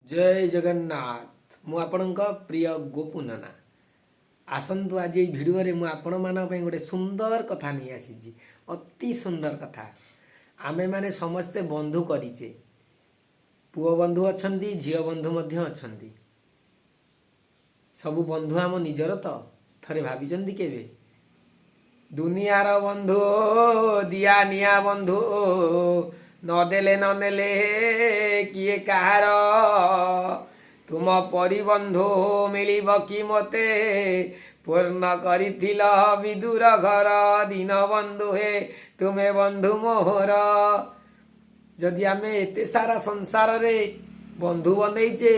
जय जगन्नाथ मु आपणक प्रिय गोपू नाना आसतु आज ये भिडियो रे मु आपण मान गोटे सुंदर कथा नहीं आसी अति सुंदर कथा आमे माने समस्ते बंधु करिचे पुओ बंधु अछंती झियो बंधु मध्य अछंती सबु बंधु आम निजर तो थरे भाविचंती केबे दुनियार बंधु दिया निया बंधु नदेले ननेले किए कहार तुम परिबंधु मिलिब कि मते पूर्ण करिथिल विदुर घर दीन बंधु हे तुमे बंधु मोहर जदि आमे एते सारा संसार रे बंधु बनईचे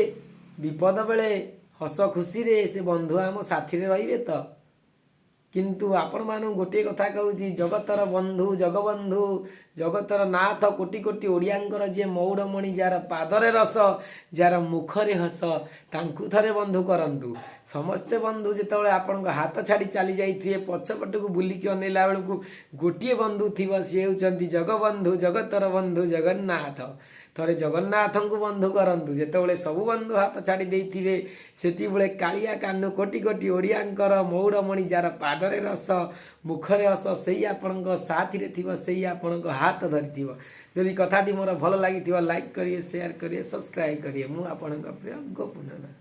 विपद बेले हस खुशी रे से बंधु आम साथी रे रहिबे तो किंतु आपण मान गोटे कथा कहूँ जगतर बंधु जगबंधु जगतर नाथ कोटि कोटि ओडियांकर जे मौड़मणि जार पादरे रस जार मुखरे हस तांकु थरे बंधु करंतु समस्ते बंधु जिते आपण हाथ छाड़ी चली जाइए पछपट को बुलिकी अनेला बेलू गोटे बंधु थी सी होती जगबंधु जगतर बंधु जगन्नाथ थरे जगन्नाथ को बंधु करंतु जेतेबेले सबु बंधु हाथ छाड़ी देइथिबे सेतिबेले कालिया कानु कोटि कोटि ओडियांकर मौड़मणि जार पादरे रस मुखरे हस सेई आपणक साथी रे थिबो सेई आपणक हाथ धरिथिबो जदि कथाटी मोर भल लागिथिबो लाइक करिए शेयर करिए सब्सक्राइब करिए मु आपणक प्रिय गोपू नाना।